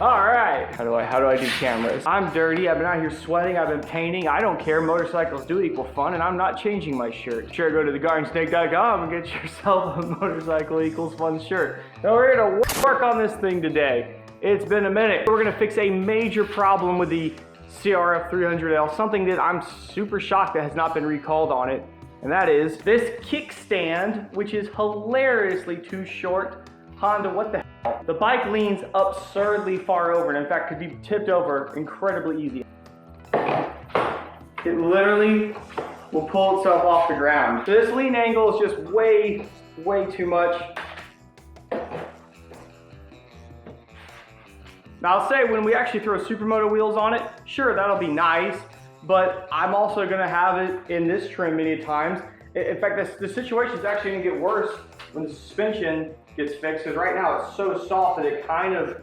All right. How do I do cameras? I'm dirty. I've been out here sweating. I've been painting. I don't care. Motorcycles do equal fun, and I'm not changing my shirt. Sure, go to TheGardenSnake.com and get yourself a motorcycle equals fun shirt. Now we're gonna work on this thing today. It's been a minute. We're gonna fix a major problem with the CRF300L, something that I'm super shocked that has not been recalled on it, and that is this kickstand, which is hilariously too short. Honda, what the hell? The bike leans absurdly far over, and in fact could be tipped over incredibly easy. It literally will pull itself off the ground. So this lean angle is just way too much. Now I'll say when we actually throw Supermoto wheels on it, sure, that'll be nice, but I'm also gonna have it in this trim many times. In fact, the situation is actually gonna get worse when the suspension gets fixed, because right now it's so soft that it kind of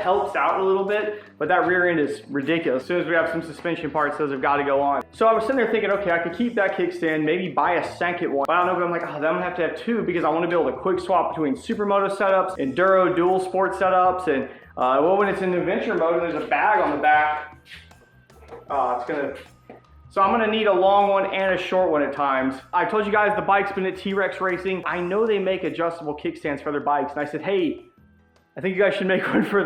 helps out a little bit, but that rear end is ridiculous. As soon as we have some suspension parts, those have got to go on. So I was sitting there thinking, okay, I could keep that kickstand, maybe buy a second one. But I don't know, but I'm like, oh, then I'm gonna have two, because I want to be able to quick swap between Supermoto setups, Enduro dual sport setups, and well, when it's in adventure mode and there's a bag on the back, so I'm gonna need a long one and a short one at times. I told you guys the bike's been at T-Rex Racing. I know they make adjustable kickstands for their bikes, and I said, hey, I think you guys should make one for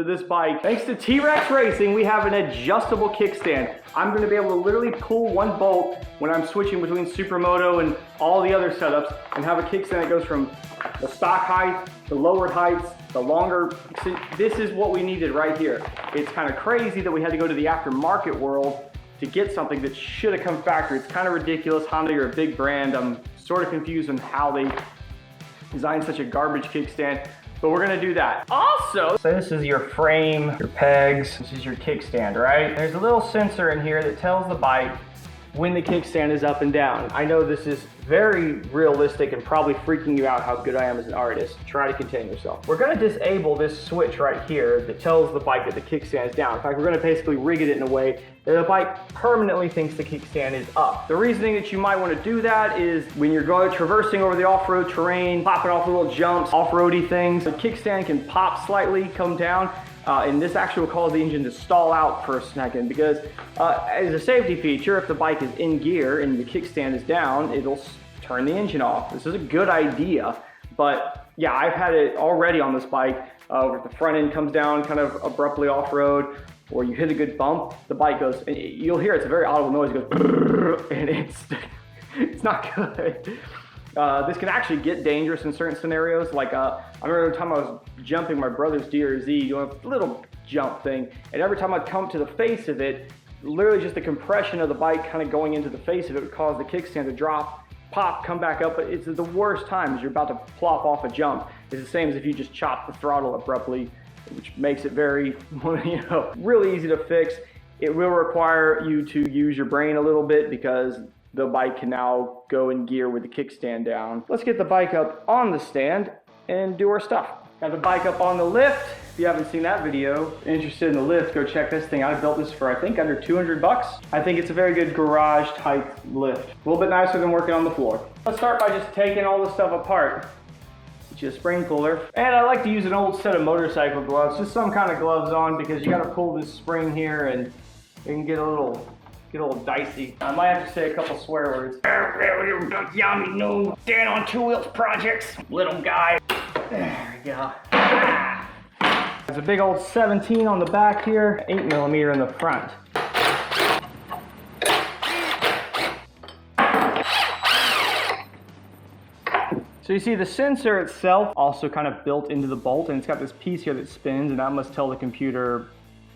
this bike. Thanks to T-Rex Racing, we have an adjustable kickstand. I'm gonna be able to literally pull one bolt when I'm switching between Supermoto and all the other setups, and have a kickstand that goes from the stock height, the lowered heights, the longer. This is what we needed right here. It's kind of crazy that we had to go to the aftermarket world to get something that should have come factory. It's kind of ridiculous. Honda, you're a big brand. I'm sort of confused on how they designed such a garbage kickstand, but we're gonna do that. Also, so this is your frame, your pegs, this is your kickstand, right? There's a little sensor in here that tells the bike when the kickstand is up and down. I know this is very realistic and probably freaking you out how good I am as an artist. Try to contain yourself. We're gonna disable this switch right here that tells the bike that the kickstand is down. In fact, we're gonna basically rig it in a way that the bike permanently thinks the kickstand is up. The reasoning that you might wanna do that is when you're going traversing over the off-road terrain, popping off little jumps, off-roady things, the kickstand can pop slightly, come down, and this actually will cause the engine to stall out for a second, because as a safety feature, if the bike is in gear and the kickstand is down, it'll turn the engine off. This is a good idea, but yeah, I've had it already on this bike where the front end comes down kind of abruptly off-road, or you hit a good bump, the bike goes, and you'll hear it's a very audible noise, it goes, and it's not good. This can actually get dangerous in certain scenarios. Like I remember the time I was jumping my brother's DRZ, doing a little jump thing, and every time I'd come to the face of it, literally just the compression of the bike kind of going into the face of it would cause the kickstand to drop, pop, come back up. But it's the worst time as you're about to plop off a jump. It's the same as if you just chop the throttle abruptly, which makes it very, really easy to fix. It will require you to use your brain a little bit, because the bike can now go in gear with the kickstand down. Let's get the bike up on the stand and do our stuff. Got the bike up on the lift. If you haven't seen that video, interested in the lift, go check this thing out. I built this for, I think, under 200 bucks. I think it's a very good garage type lift. A little bit nicer than working on the floor. Let's start by just taking all this stuff apart. Get you a spring puller. And I like to use an old set of motorcycle gloves, just some kind of gloves on, because you gotta pull this spring here and it can get a little dicey. I might have to say a couple swear words. Yummy, no, stand on two wheels projects, little guy. There we go. There's a big old 17 on the back here, 8mm in the front. So you see the sensor itself also kind of built into the bolt, and it's got this piece here that spins, and that must tell the computer,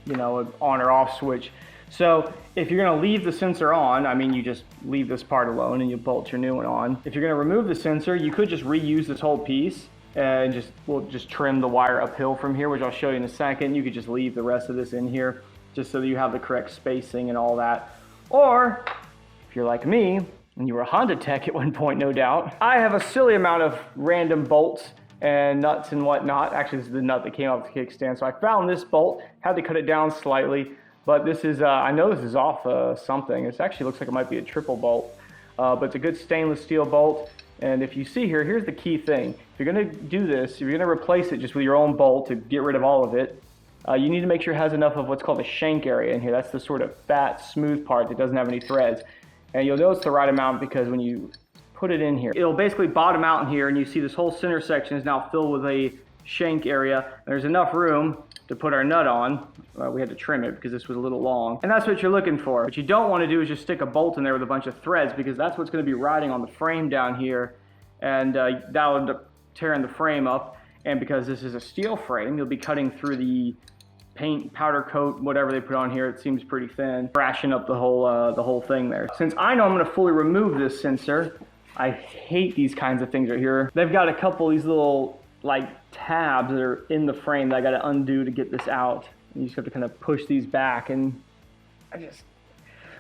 an on or off switch. So if you're gonna leave the sensor on, I mean, you just leave this part alone and you bolt your new one on. If you're gonna remove the sensor, you could just reuse this whole piece and we'll just trim the wire uphill from here, which I'll show you in a second. You could just leave the rest of this in here just so that you have the correct spacing and all that. Or if you're like me, and you were a Honda tech at one point, no doubt, I have a silly amount of random bolts and nuts and whatnot. Actually, this is the nut that came off the kickstand. So I found this bolt, had to cut it down slightly. But this is, I know this is off something. It actually looks like it might be a triple bolt, but it's a good stainless steel bolt. And if you see here, here's the key thing. If you're going to do this, if you're going to replace it just with your own bolt to get rid of all of it, you need to make sure it has enough of what's called a shank area in here. That's the sort of fat, smooth part that doesn't have any threads. And you'll know it's the right amount because when you put it in here, it'll basically bottom out in here, and you see this whole center section is now filled with a shank area. There's enough room to put our nut on. We had to trim it because this was a little long. And that's what you're looking for. What you don't want to do is just stick a bolt in there with a bunch of threads, because that's what's going to be riding on the frame down here, and that'll end up tearing the frame up. And because this is a steel frame, you'll be cutting through the paint, powder coat, whatever they put on here. It seems pretty thin, thrashing up the whole thing there. Since I know I'm going to fully remove this sensor, I hate these kinds of things right here. They've got a couple of these little like tabs that are in the frame that I got to undo to get this out. You just have to kind of push these back, and I'm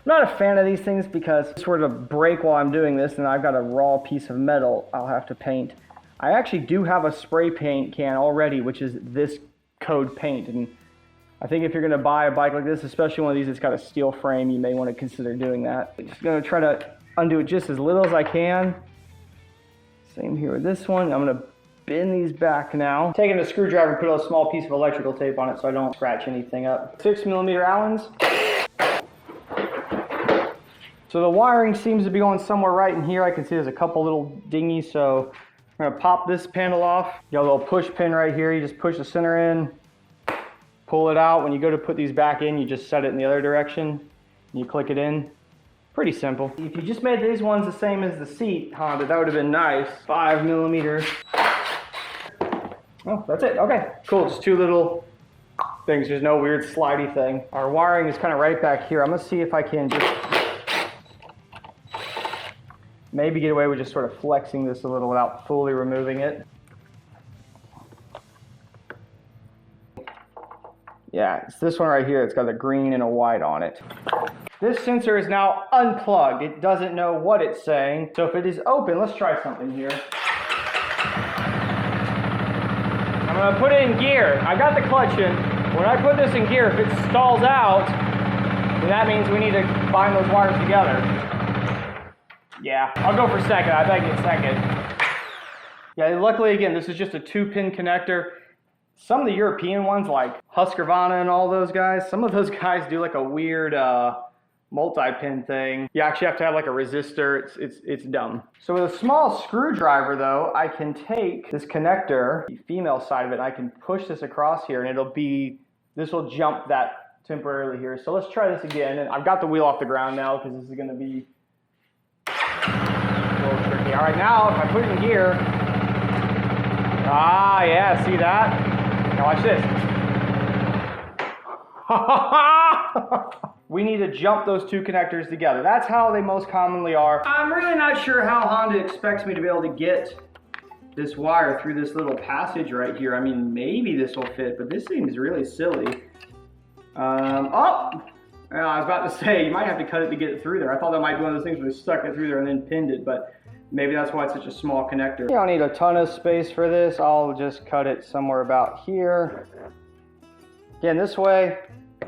not a fan of these things because it's sort of break while I'm doing this, and I've got a raw piece of metal I'll have to paint. I actually do have a spray paint can already, which is this code paint, and I think if you're going to buy a bike like this, especially one of these that's got a steel frame, you may want to consider doing that. I'm just going to try to undo it just as little as I can. Same here with this one. I'm going to bend these back now. Taking a screwdriver, put a small piece of electrical tape on it so I don't scratch anything up. 6mm Allens. So the wiring seems to be going somewhere right in here. I can see there's a couple little dingies, so I'm going to pop this panel off. You got a little push pin right here. You just push the center in. Pull it out. When you go to put these back in, you just set it in the other direction. And you click it in. Pretty simple. If you just made these ones the same as the seat Honda, that would have been nice. 5mm. Oh, that's it. Okay, cool. Just two little things. There's no weird slidey thing. Our wiring is kind of right back here. I'm gonna see if I can just maybe get away with just sort of flexing this a little without fully removing it. Yeah, it's this one right here. It's got a green and a white on it. This sensor is now unplugged. It doesn't know what it's saying. So if it is open, let's try something here. I'm gonna put it in gear. I got the clutch in. When I put this in gear, if it stalls out, then that means we need to bind those wires together. Yeah, I'll go for second. I beg you second. Yeah, luckily again, this is just a 2-pin connector. Some of the European ones, like Husqvarna and all those guys, some of those guys do like a weird multi-pin thing. You actually have to have like a resistor. It's dumb. So with a small screwdriver though, I can take this connector, the female side of it, and I can push this across here, and this will jump that temporarily here. So let's try this again. And I've got the wheel off the ground now because this is going to be a little tricky. All right, now if I put it in gear, yeah, see that? Now watch this. We need to jump those two connectors together. That's how they most commonly are. I'm really not sure how Honda expects me to be able to get this wire through this little passage right here. I mean, maybe this will fit, but this seems really silly. I was about to say, you might have to cut it to get it through there. I thought that might be one of those things where they stuck it through there and then pinned it, but maybe that's why it's such a small connector. You don't need a ton of space for this. I'll just cut it somewhere about here. Again, this way,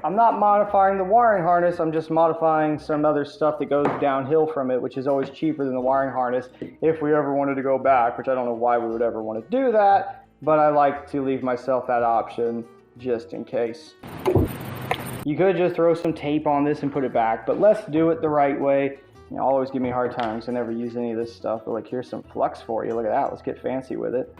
I'm not modifying the wiring harness. I'm just modifying some other stuff that goes downhill from it, which is always cheaper than the wiring harness if we ever wanted to go back, which I don't know why we would ever want to do that, but I like to leave myself that option just in case. You could just throw some tape on this and put it back, but let's do it the right way. You know, always give me a hard time because I never use any of this stuff, but like, here's some flux for you. Look at that. Let's get fancy with it.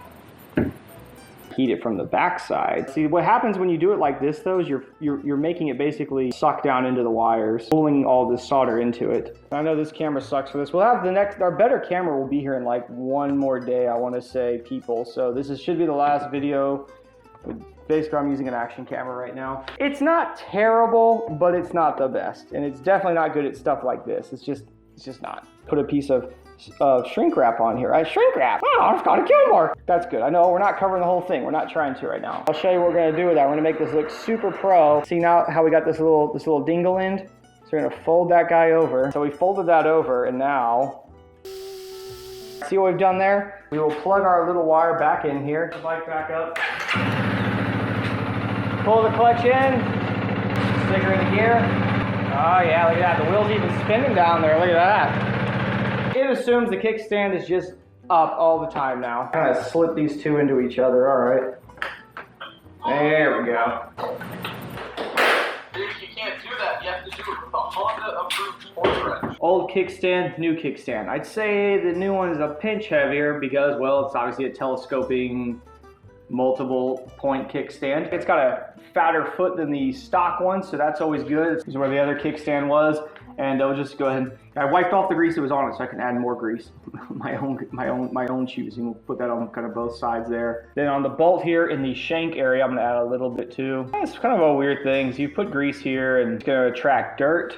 Heat it from the back side. See, what happens when you do it like this though is you're making it basically suck down into the wires, pulling all this solder into it. I know this camera sucks for this. We'll have our better camera will be here in like one more day, I want to say, people. So this should be the last video. Basically, I'm using an action camera right now. It's not terrible, but it's not the best. And it's definitely not good at stuff like this. It's just not. Put a piece of shrink wrap on here. Shrink wrap. Oh, I've got a kill mark. That's good. I know we're not covering the whole thing. We're not trying to right now. I'll show you what we're gonna do with that. We're gonna make this look super pro. See now how we got this little dingle end? So we're gonna fold that guy over. So we folded that over, and now, see what we've done there? We will plug our little wire back in here. The bike back up. Pull the clutch in. Stick her in gear. Oh yeah, look at that. The wheel's even spinning down there. Look at that. It assumes the kickstand is just up all the time now. Kind of slip these two into each other, all right. There we go. You can't do that. You have to do it with a Honda approved torque wrench. Old kickstand, new kickstand. I'd say the new one is a pinch heavier because, well, it's obviously a telescoping multiple point kickstand. It's got a fatter foot than the stock one, so that's always good. This is where the other kickstand was, and I'll just go ahead. I wiped off the grease that was on it so I can add more grease. my own choosing. We'll put that on kind of both sides there. Then on the bolt here in the shank area, I'm gonna add a little bit too. It's kind of a weird thing. So you put grease here and it's gonna attract dirt.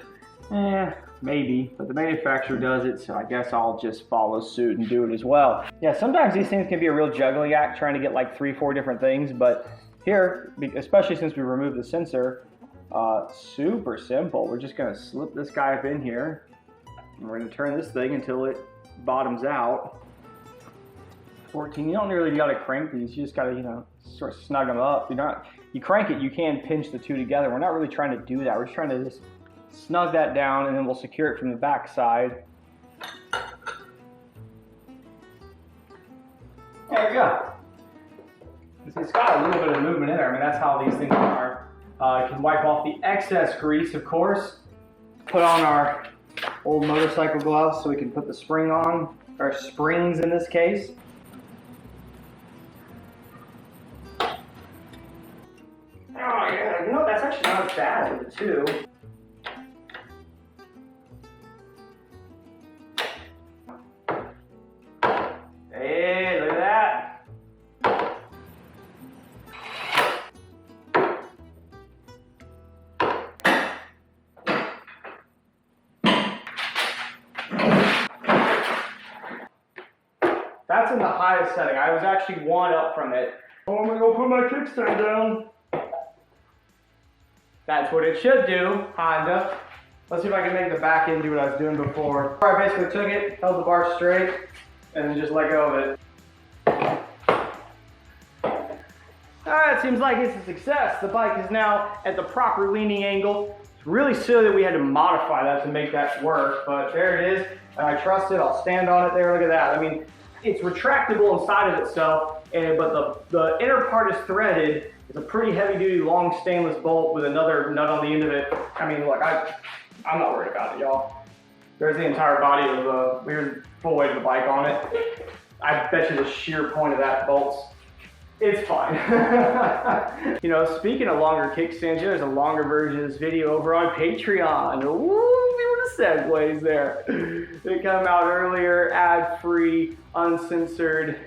Maybe, but the manufacturer does it, so I guess I'll just follow suit and do it as well. Yeah, sometimes these things can be a real juggling act trying to get like 3-4 different things, but here, especially since we removed the sensor, super simple. We're just gonna slip this guy up in here, and we're gonna turn this thing until it bottoms out. 14, you don't really gotta crank these, you just gotta, you know, sort of snug them up. You crank it, you can pinch the two together. We're not really trying to do that, we're just trying to just snug that down, and then we'll secure it from the back side. There we go. It's got a little bit of movement in there. I mean, that's how these things are. You can wipe off the excess grease, of course. Put on our old motorcycle gloves so we can put the spring on, or springs in this case. Oh yeah, you know, that's actually not as bad with the two. Hey, look at that. That's in the highest setting. I was actually one up from it. Oh, I'm gonna go put my kickstand down. That's what it should do, Honda. Let's see if I can make the back end do what I was doing before. I basically took it, held the bar straight, and then just let go of it. Alright, seems like it's a success. The bike is now at the proper leaning angle. It's really silly that we had to modify that to make that work, but there it is. And I trust it, I'll stand on it there, look at that. I mean, it's retractable inside of itself, but the inner part is threaded. It's a pretty heavy duty, long stainless bolt with another nut on the end of it. I mean, look, I'm not worried about it, y'all. There's the entire body of the, here's full weight of the bike on it. I bet you the sheer point of that bolt's, it's fine. You know, speaking of longer kickstands, there's a longer version of this video over on Patreon. Ooh, see where the segues there. They come out earlier, ad-free, uncensored,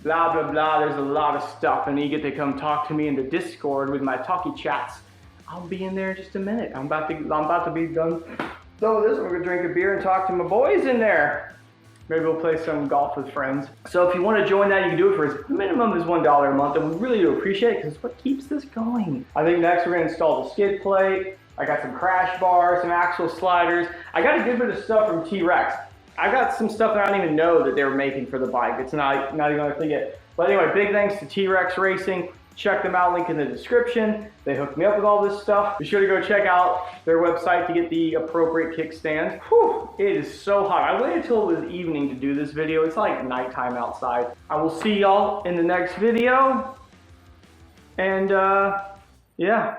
blah, blah, blah. There's a lot of stuff, and you get to come talk to me in the Discord with my talkie chats. I'll be in there in just a minute. I'm about to be done with this. I'm gonna drink a beer and talk to my boys in there. Maybe we'll play some golf with friends. So if you want to join that, you can do it for as minimum as $1 a month, and we really do appreciate it because it's what keeps this going. I think next we're gonna install the skid plate. I got some crash bars, some axle sliders. I got a good bit of stuff from T-Rex. I got some stuff that I don't even know that they were making for the bike. It's not even a thing yet. But anyway, big thanks to T-Rex Racing. Check them out, link in the description. They hooked me up with all this stuff. Be sure to go check out their website to get the appropriate kickstand. Whew, it is so hot. I waited till it was evening to do this video. It's like nighttime outside. I will see y'all in the next video. And yeah.